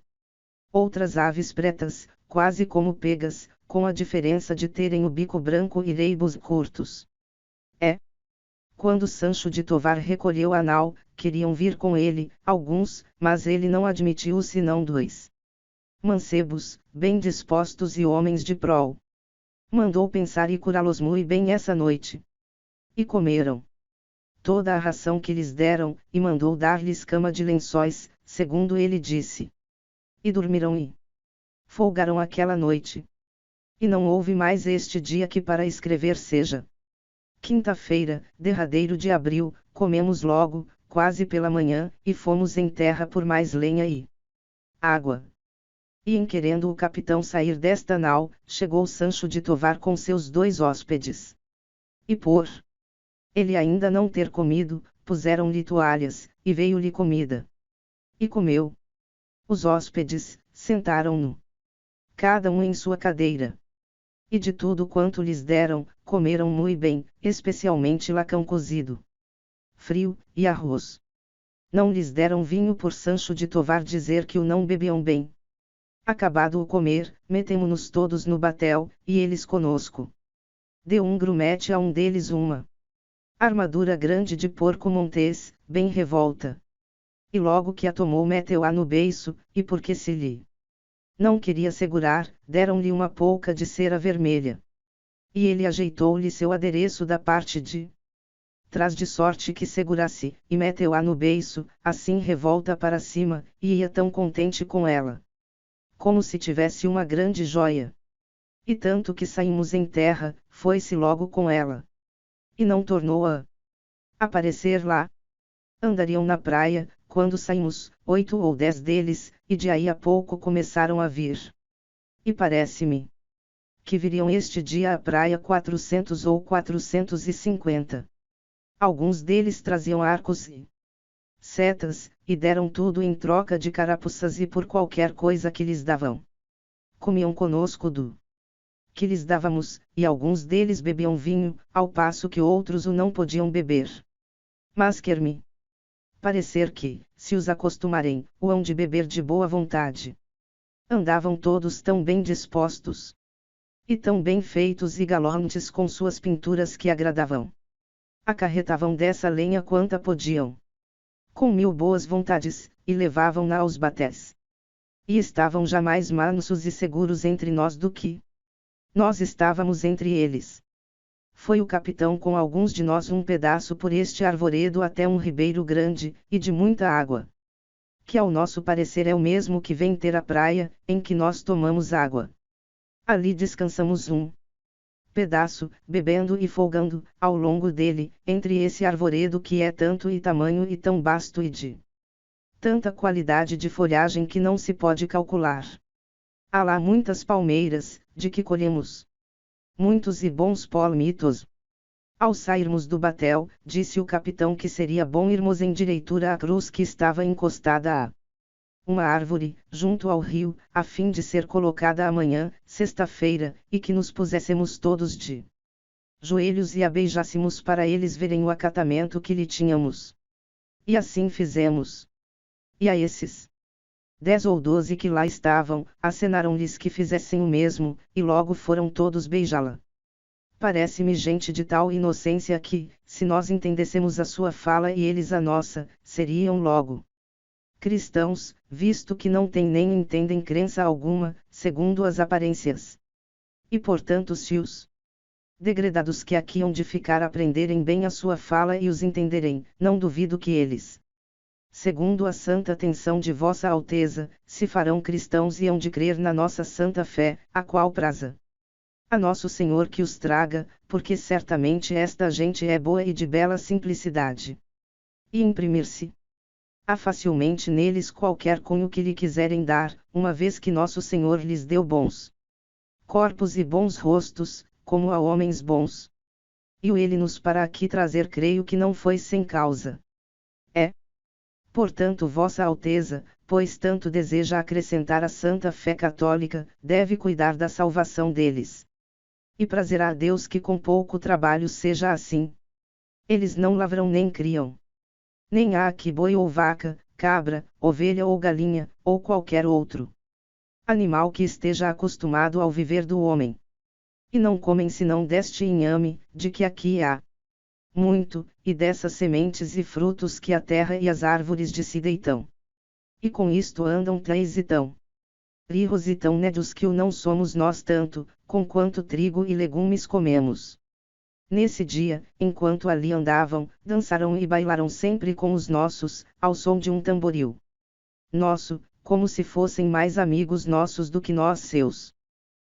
outras aves pretas, quase como pegas, com a diferença de terem o bico branco e reibos curtos. Quando Sancho de Tovar recolheu a nau, queriam vir com ele, alguns, mas ele não admitiu senão 2 mancebos, bem dispostos e homens de prol. Mandou pensar e curá-los muito bem essa noite. E comeram toda a ração que lhes deram, e mandou dar-lhes cama de lençóis, segundo ele disse. E dormiram e folgaram aquela noite. E não houve mais este dia que para escrever seja. Quinta-feira, derradeiro de abril, comemos logo, quase pela manhã, e fomos em terra por mais lenha e água. E em querendo o capitão sair desta nau, chegou Sancho de Tovar com seus 2 hóspedes. E por ele ainda não ter comido, puseram-lhe toalhas, e veio-lhe comida. E comeu. Os hóspedes, sentaram-no, cada um em sua cadeira. E de tudo quanto lhes deram, comeram muito bem, especialmente lacão cozido, frio, e arroz. Não lhes deram vinho por Sancho de Tovar dizer que o não bebiam bem. Acabado o comer, metemo-nos todos no batel, e eles conosco. Deu um grumete a um deles uma armadura grande de porco montês, bem revolta. E logo que a tomou meteu-a no beiço, e porque se lhe não queria segurar, deram-lhe uma polca de cera vermelha. E ele ajeitou-lhe seu adereço da parte de trás de sorte que segurasse, e meteu-a no beiço, assim revolta para cima, e ia tão contente com ela, como se tivesse uma grande joia. E tanto que saímos em terra, foi-se logo com ela. E não tornou a aparecer lá. Andariam na praia, quando saímos, 8 ou 10 deles, e de aí a pouco começaram a vir. E parece-me que viriam este dia à praia 400 ou 450. Alguns deles traziam arcos e setas, e deram tudo em troca de carapuças e por qualquer coisa que lhes davam. Comiam conosco do que lhes dávamos, e alguns deles bebiam vinho, ao passo que outros o não podiam beber. Mas quer-me parecer que, se os acostumarem, o hão de beber de boa vontade. Andavam todos tão bem dispostos, e tão bem feitos e galantes com suas pinturas que agradavam. Acarretavam dessa lenha quanta podiam, com 1000 boas vontades, e levavam-na aos batés. E estavam já mais mansos e seguros entre nós do que nós estávamos entre eles. Foi o capitão com alguns de nós um pedaço por este arvoredo até um ribeiro grande, e de muita água, que ao nosso parecer é o mesmo que vem ter a praia, em que nós tomamos água. Ali descansamos um pedaço, bebendo e folgando, ao longo dele, entre esse arvoredo que é tanto e tamanho e tão vasto e de tanta qualidade de folhagem que não se pode calcular. Há lá muitas palmeiras, de que colhemos muitos e bons palmitos. Ao sairmos do batel, disse o capitão que seria bom irmos em direitura à cruz que estava encostada a uma árvore, junto ao rio, a fim de ser colocada amanhã, sexta-feira, e que nos puséssemos todos de joelhos e a beijássemos para eles verem o acatamento que lhe tínhamos. E assim fizemos. E a esses 10 ou 12 que lá estavam, acenaram-lhes que fizessem o mesmo, e logo foram todos beijá-la. Parece-me gente de tal inocência que, se nós entendêssemos a sua fala e eles a nossa, seriam logo cristãos, visto que não têm nem entendem crença alguma, segundo as aparências. E portanto se os degredados que aqui hão de ficar aprenderem bem a sua fala e os entenderem, não duvido que eles segundo a santa atenção de Vossa Alteza, se farão cristãos e hão de crer na nossa santa fé, a qual praza a nosso Senhor que os traga, porque certamente esta gente é boa e de bela simplicidade. E imprimir-se há facilmente neles qualquer cunho que lhe quiserem dar, uma vez que nosso Senhor lhes deu bons corpos e bons rostos, como a homens bons. E o ele nos para aqui trazer creio que não foi sem causa. Portanto Vossa Alteza, pois tanto deseja acrescentar a santa fé católica, deve cuidar da salvação deles. E prazerá a Deus que com pouco trabalho seja assim. Eles não lavram nem criam. Nem há aqui boi ou vaca, cabra, ovelha ou galinha, ou qualquer outro animal que esteja acostumado ao viver do homem. E não comem senão deste inhame, de que aqui há muito, e dessas sementes e frutos que a terra e as árvores de si deitam. E com isto andam três e tão rirros e tão nédios que o não somos nós tanto, conquanto trigo e legumes comemos. Nesse dia, enquanto ali andavam, dançaram e bailaram sempre com os nossos, ao som de um tamboril nosso, como se fossem mais amigos nossos do que nós seus.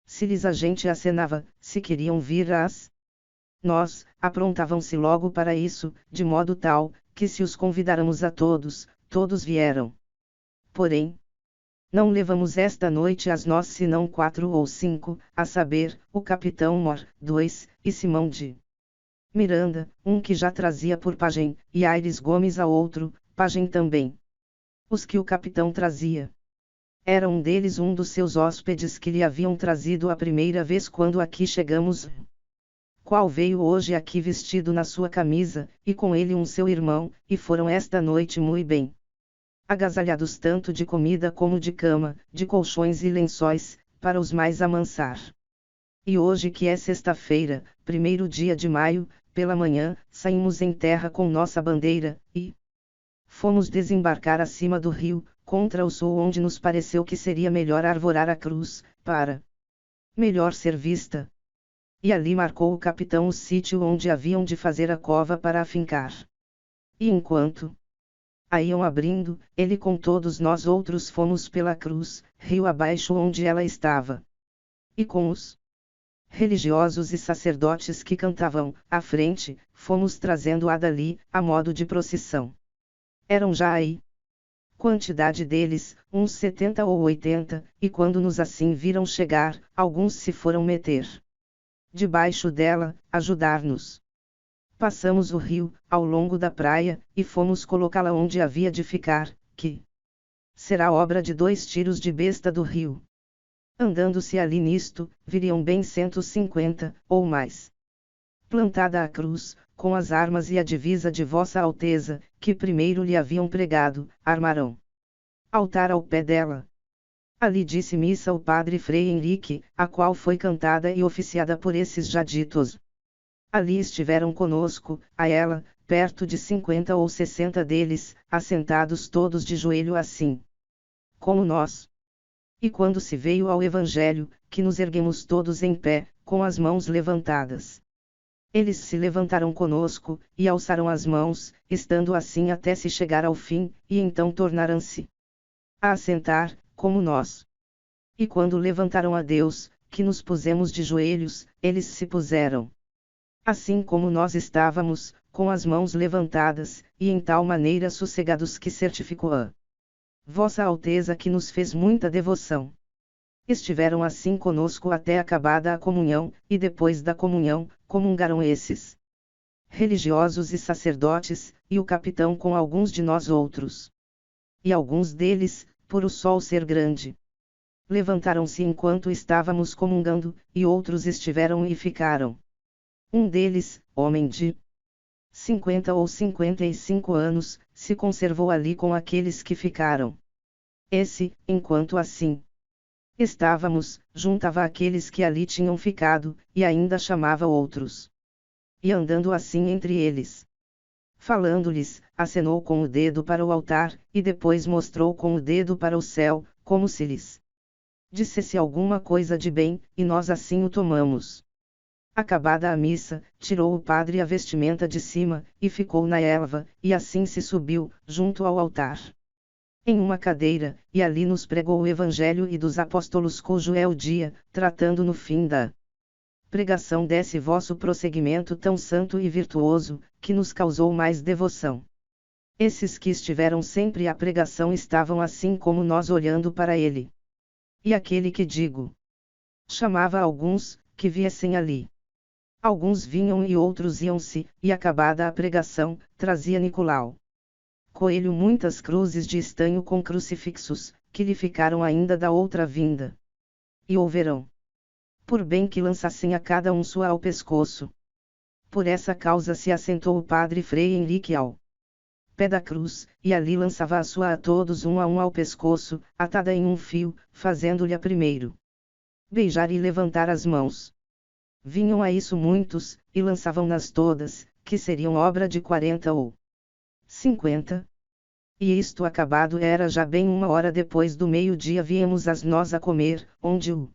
Se lhes a gente acenava, se queriam vir às nós, aprontavam-se logo para isso, de modo tal, que se os convidáramos a todos, todos vieram. Porém, não levamos esta noite às nós senão 4 ou 5, a saber, o capitão Mor, 2, e Simão de Miranda, um que já trazia por pajem, e Aires Gomes a outro, pajem também. Os que o capitão trazia. Era um deles um dos seus hóspedes que lhe haviam trazido a primeira vez quando aqui chegamos, qual veio hoje aqui vestido na sua camisa, e com ele um seu irmão, e foram esta noite muito bem agasalhados tanto de comida como de cama, de colchões e lençóis, para os mais amansar. E hoje que é sexta-feira, 1º dia de maio, pela manhã, saímos em terra com nossa bandeira, e fomos desembarcar acima do rio, contra o sul onde nos pareceu que seria melhor arvorar a cruz, para melhor ser vista. E ali marcou o capitão o sítio onde haviam de fazer a cova para afincar. E enquanto a iam abrindo, ele com todos nós outros fomos pela cruz, rio abaixo onde ela estava. E com os religiosos e sacerdotes que cantavam, à frente, fomos trazendo-a dali, a modo de procissão. Eram já aí quantidade deles, uns 70 ou 80, e quando nos assim viram chegar, alguns se foram meter debaixo dela, ajudar-nos. Passamos o rio, ao longo da praia, e fomos colocá-la onde havia de ficar, que será obra de 2 tiros de besta do rio. Andando-se ali nisto, viriam bem 150, ou mais. Plantada a cruz, com as armas e a divisa de Vossa Alteza, que primeiro lhe haviam pregado, armarão altar ao pé dela. Ali disse missa o padre Frei Henrique, a qual foi cantada e oficiada por esses já ditos. Ali estiveram conosco, a ela, perto de 50 ou 60 deles, assentados todos de joelho assim, como nós. E quando se veio ao Evangelho, que nos erguemos todos em pé, com as mãos levantadas. Eles se levantaram conosco, e alçaram as mãos, estando assim até se chegar ao fim, e então tornaram-se a assentar, como nós. E quando levantaram a Deus, que nos pusemos de joelhos, eles se puseram assim como nós estávamos, com as mãos levantadas, e em tal maneira sossegados que certificou a Vossa Alteza que nos fez muita devoção. Estiveram assim conosco até acabada a comunhão, e depois da comunhão, comungaram esses religiosos e sacerdotes, e o capitão com alguns de nós outros. E alguns deles, por o sol ser grande, levantaram-se enquanto estávamos comungando, e outros estiveram e ficaram. Um deles, homem de 50 ou 55 anos, se conservou ali com aqueles que ficaram. Esse, enquanto assim estávamos, juntava aqueles que ali tinham ficado, e ainda chamava outros. E andando assim entre eles, falando-lhes, acenou com o dedo para o altar, e depois mostrou com o dedo para o céu, como se lhes dissesse alguma coisa de bem, e nós assim o tomamos. Acabada a missa, tirou o padre a vestimenta de cima, e ficou na elva, e assim se subiu, junto ao altar, em uma cadeira, e ali nos pregou o Evangelho e dos Apóstolos, cujo é o dia, tratando no fim da pregação desse vosso prosseguimento tão santo e virtuoso, que nos causou mais devoção. Esses que estiveram sempre à pregação estavam assim como nós olhando para ele. E aquele que digo, chamava alguns, que viessem ali. Alguns vinham e outros iam-se, e acabada a pregação, trazia Nicolau Coelho muitas cruzes de estanho com crucifixos, que lhe ficaram ainda da outra vinda. E houveram por bem que lançassem a cada um sua ao pescoço. Por essa causa se assentou o padre Frei Henrique ao pé da cruz, e ali lançava a sua a todos um a um ao pescoço, atada em um fio, fazendo-lhe a primeiro beijar e levantar as mãos. Vinham a isso muitos, e lançavam-nas todas, que seriam obra de 40 ou 50. E isto acabado era já bem 1 hora depois do meio-dia viemos as nós a comer, onde o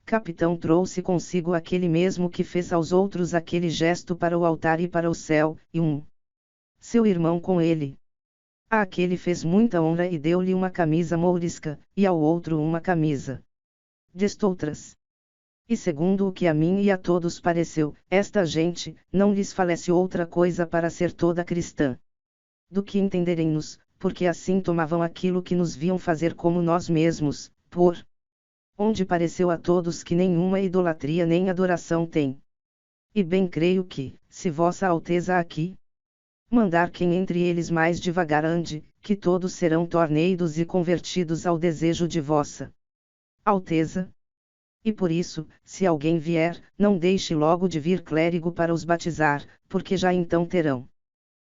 capitão trouxe consigo aquele mesmo que fez aos outros aquele gesto para o altar e para o céu, e seu irmão com ele. A aquele fez muita honra e deu-lhe uma camisa mourisca, e ao outro uma camisa de estoutras. E segundo o que a mim e a todos pareceu, esta gente, não lhes falece outra coisa para ser toda cristã, do que entenderem-nos, porque assim tomavam aquilo que nos viam fazer como nós mesmos, por onde pareceu a todos que nenhuma idolatria nem adoração tem. E bem creio que, se vossa Alteza aqui mandar quem entre eles mais devagar ande, que todos serão torneiros e convertidos ao desejo de vossa Alteza. E por isso, se alguém vier, não deixe logo de vir clérigo para os batizar, porque já então terão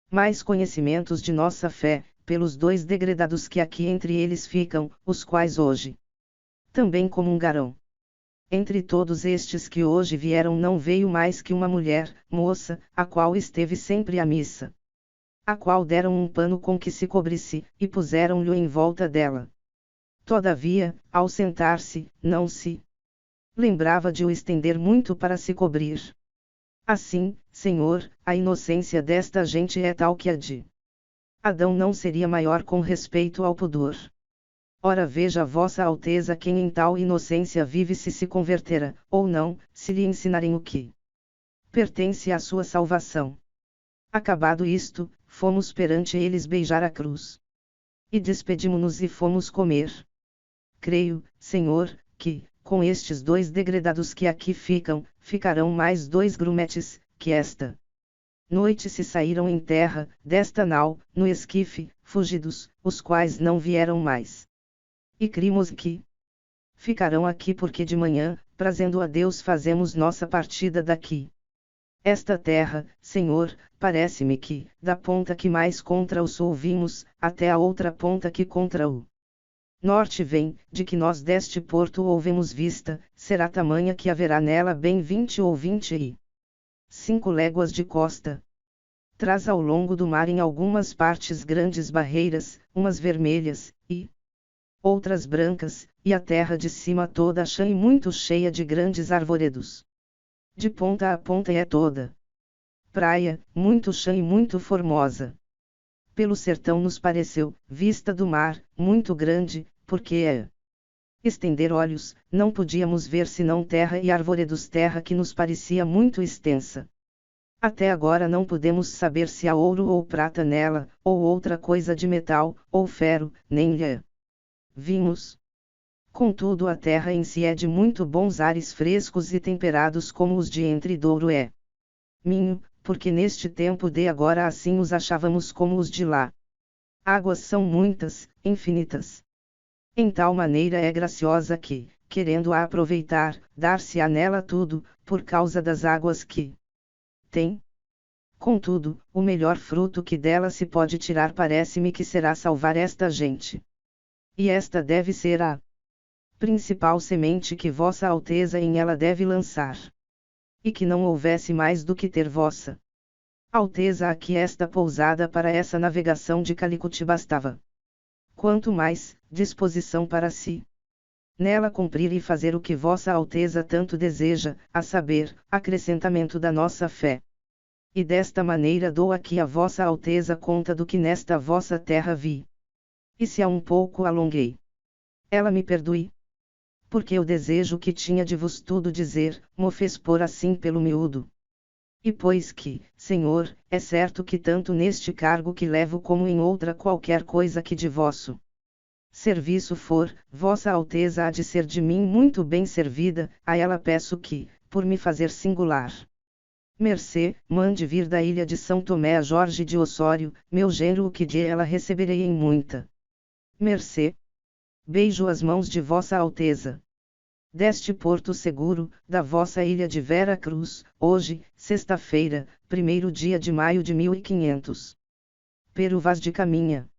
mais conhecimentos de nossa fé, pelos 2 degredados que aqui entre eles ficam, os quais hoje também comungarão. Entre todos estes que hoje vieram não veio mais que uma mulher, moça, a qual esteve sempre à missa, a qual deram um pano com que se cobrisse, e puseram-lhe em volta dela. Todavia, ao sentar-se, não se lembrava de o estender muito para se cobrir. Assim, Senhor, a inocência desta gente é tal que a de Adão não seria maior com respeito ao pudor. Ora veja vossa Alteza quem em tal inocência vive se converterá, ou não, se lhe ensinarem o que pertence à sua salvação. Acabado isto, fomos perante eles beijar a cruz. E despedimo-nos e fomos comer. Creio, Senhor, que, com estes 2 degredados que aqui ficam, ficarão mais 2 grumetes, que esta noite se saíram em terra, desta nau, no esquife, fugidos, os quais não vieram mais. E crimos que ficarão aqui porque de manhã, prazendo a Deus fazemos nossa partida daqui. Esta terra, Senhor, parece-me que, da ponta que mais contra o sul vimos, até a outra ponta que contra o norte vem, de que nós deste porto houvemos vista, será tamanha que haverá nela bem 20 ou 25 léguas de costa. Traz ao longo do mar em algumas partes grandes barreiras, umas vermelhas, e outras brancas, e a terra de cima toda chã e muito cheia de grandes arvoredos. De ponta a ponta é toda praia, muito chã e muito formosa. Pelo sertão nos pareceu, vista do mar, muito grande, porque estender olhos, não podíamos ver senão terra e arvoredos, terra que nos parecia muito extensa. Até agora não podemos saber se há ouro ou prata nela, ou outra coisa de metal, ou ferro, nem lhe vimos. Contudo a terra em si é de muito bons ares frescos e temperados como os de entre Douro é Minho, porque neste tempo de agora assim os achávamos como os de lá. Águas são muitas, infinitas. Em tal maneira é graciosa que, querendo-a aproveitar, dar-se-á nela tudo, por causa das águas que tem. Contudo, o melhor fruto que dela se pode tirar parece-me que será salvar esta gente. E esta deve ser a principal semente que vossa Alteza em ela deve lançar. E que não houvesse mais do que ter vossa Alteza aqui esta pousada para essa navegação de Calicut bastava. Quanto mais, disposição para si nela cumprir e fazer o que Vossa Alteza tanto deseja, a saber, acrescentamento da nossa fé. E desta maneira dou aqui a Vossa Alteza conta do que nesta vossa terra vi. E se a um pouco alonguei, ela me perdoe. Porque o desejo que tinha de vos tudo dizer, mo fez pôr assim pelo miúdo. E pois que, Senhor, é certo que tanto neste cargo que levo como em outra qualquer coisa que de vosso serviço for, Vossa Alteza há de ser de mim muito bem servida, a ela peço que, por me fazer singular mercê, mande vir da ilha de São Tomé a Jorge de Osório, meu genro, o que de ela receberei em muita mercê. Beijo as mãos de Vossa Alteza. Deste porto seguro, da vossa ilha de Vera Cruz, hoje, sexta-feira, 1º dia de maio de 1500. Peru Vaz de Caminha.